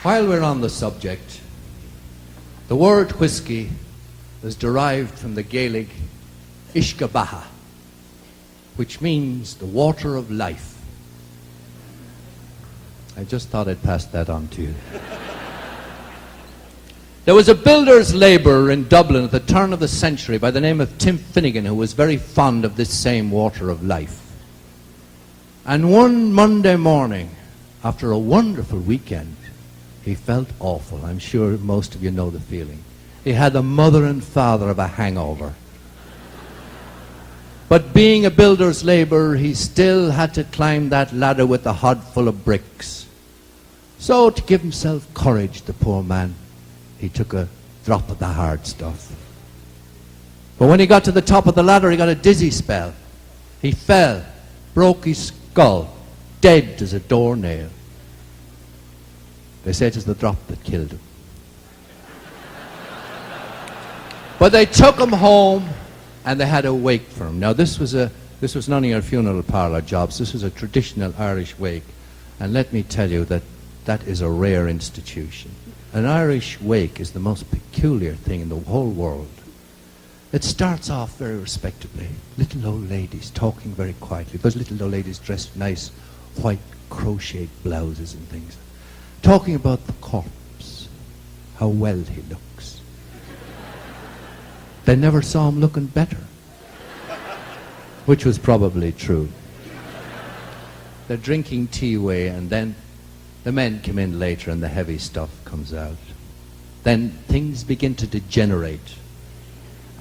While we're on the subject, the word whiskey is derived from the Gaelic Ishkabaha, which means the water of life. I just thought I'd pass that on to you. There was a builder's labourer in Dublin at the turn of the century by the name of Tim Finnegan, who was very fond of this same water of life. And one Monday morning, after a wonderful weekend, he felt awful. I'm sure most of you know the feeling. He had the mother and father of a hangover. But being a builder's labourer, he still had to climb that ladder with the hod full of bricks. So to give himself courage, the poor man, he took a drop of the hard stuff. But when he got to the top of the ladder, he got a dizzy spell. He fell, broke his skull, dead as a doornail. They say it was the drop that killed him. But they took him home and they had a wake for him. Now this was none of your funeral parlour jobs. This was a traditional Irish wake. And let me tell you that that is a rare institution. An Irish wake is the most peculiar thing in the whole world. It starts off very respectably. Little old ladies talking very quietly. Those little old ladies dressed in nice white crocheted blouses and things. Talking about the corpse, how well he looks. They never saw him looking better, which was probably true. They're drinking tea away, and then the men come in later and the heavy stuff comes out. Then things begin to degenerate.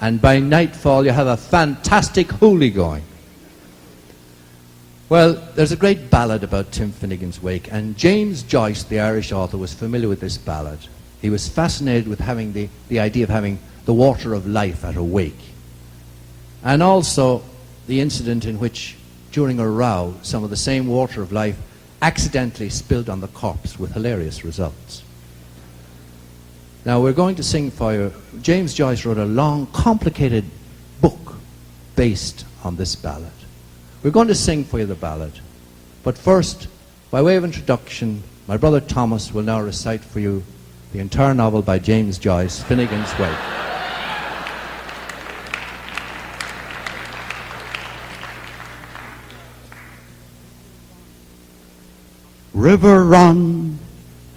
And by nightfall you have a fantastic hoolie going. Well, there's a great ballad about Tim Finnegan's wake, and James Joyce, the Irish author, was familiar with this ballad. He was fascinated with having the idea of having the water of life at a wake. And also the incident in which, during a row, some of the same water of life accidentally spilled on the corpse with hilarious results. Now we're going to sing for you. James Joyce wrote a long, complicated book based on this ballad. We're going to sing for you the ballad. But first, by way of introduction, my brother Thomas will now recite for you the entire novel by James Joyce, Finnegans Wake. River run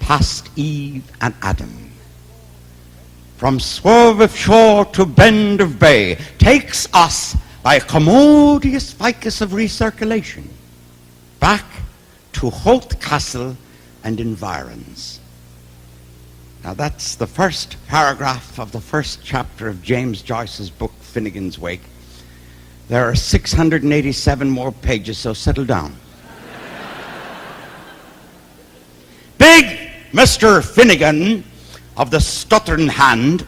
past Eve and Adam, from swerve of shore to bend of bay, takes us by a commodious ficus of recirculation back to Holt Castle and environs. Now that's the first paragraph of the first chapter of James Joyce's book, Finnegans Wake. There are 687 more pages, so settle down. Big Mr. Finnegan of the stuttering hand,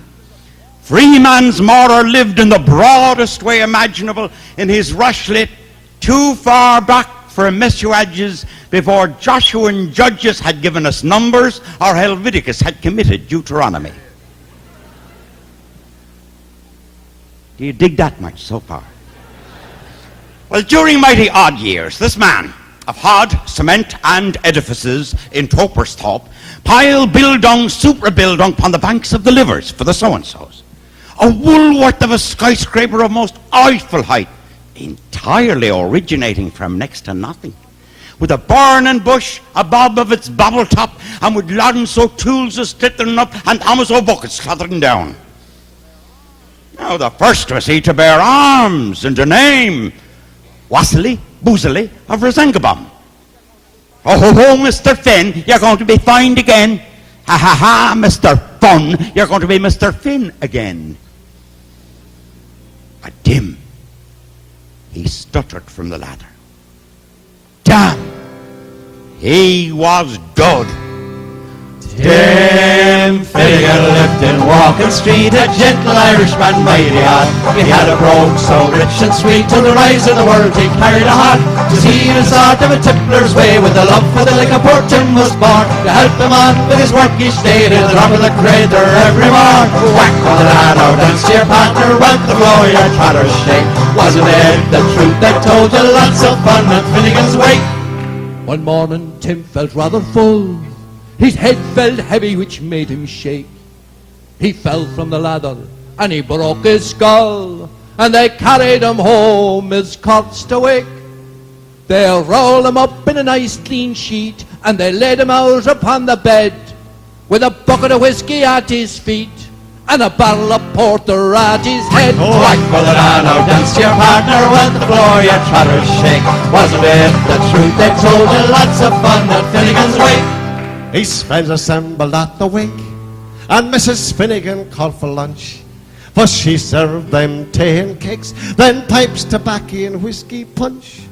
Freeman's Maurer, lived in the broadest way imaginable in his rushlit too far back for messuages before Joshua and Judges had given us numbers or Helviticus had committed Deuteronomy. Do you dig that much so far? Well, during mighty odd years, this man of hod, cement, and edifices in Topersthorpe, pile bildung, supra-bildung upon the banks of the Livers for the so-and-sos. A woolworth of a skyscraper of most awful height, entirely originating from next to nothing, with a burning bush above of its bobble top, and with laddens so tools as glittering up, and hammers o' buckets clattering down. Now the first was he to bear arms and a name, Wassily, Boozily of Resengabom. Oh, ho, ho, Mr. Finn, you're going to be fined again. Ha, ha, ha, Mr. Fun, you're going to be Mr. Finn again. But dim, he stuttered from the ladder. Damn, he was dud. Tim Finnegan lived in Walking Street, a gentle Irishman, mighty odd. He had a brogue so rich and sweet, till the rise of the world he carried a heart. To see the sort of a tippler's way, with a love for the liquor poor Tim was born. To help him on with his work each day, to drop of the crater every morn. Whack on the ladder, dance to your partner, went the floor, your trotters shake. Wasn't it the truth that told you lots of fun at Finnegan's Wake? One morning Tim felt rather full. His head felt heavy, which made him shake. He fell from the ladder, and he broke his skull, and they carried him home his corpse to wake. They rolled him up in a nice clean sheet, and they laid him out upon the bed, with a bucket of whiskey at his feet, and a barrel of porter at his head. Oh, whack for the man, now dance to your partner when the floor your trotters shake. Wasn't it the truth they told you? Lots of fun at Finnegans wake. His friends assembled at the wake, and Mrs. Finnegan called for lunch. For she served them tea and cakes, then pipes, tobacco and whiskey punch.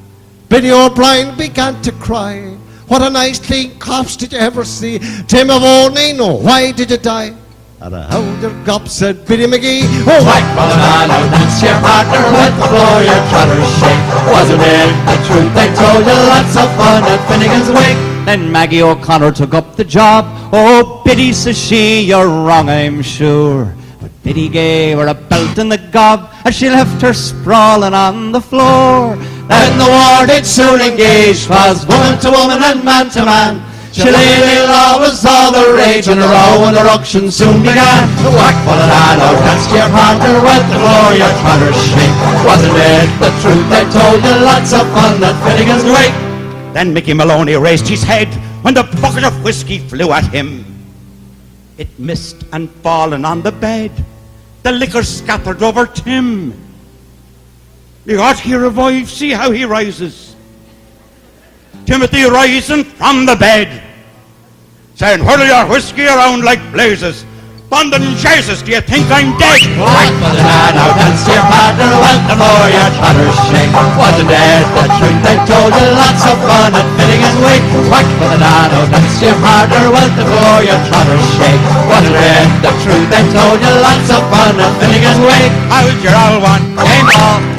Biddy O'Brien began to cry. What a nice clean corpse did you ever see? Tim of O'Neill, why did you die? And a howler gop, said Biddy McGee. Oh, whack for the man, now dance to your partner when the floor your trotters shake. Wasn't it the truth they told you? Lots of fun at Finnegans wake. Then Maggie O'Connor took up the job. Oh, Biddy, says she, you're wrong, I'm sure. But Biddy gave her a belt in the gob, as she left her sprawling on the floor. Then the war did soon engage, 'twas woman to woman and man to man. Shillelagh law was all the rage, and the row and the ruction soon began. Whack for the man, now dance to your partner when the floor your trotters shake. Wasn't it the truth they told you? Lots of fun at Finnegans wake. Then Mickey Maloney raised his head when the bucket of whiskey flew at him. It missed and fallen on the bed. The liquor scattered over Tim. The art he revives, see how he rises. Timothy rising from the bed, saying, whirl your whiskey around like blazes. London Jesus, do you think I'm dead? Whack for the man, now dance to your partner when the floor your trotters shake. Wasn't it the truth they told you? Lots of fun at Finnegans wake. Whack for the man, now dance to your partner when the floor your trotters shake. Wasn't it the truth they told you? Lots of fun at Finnegans wake. How's your old one? Game on.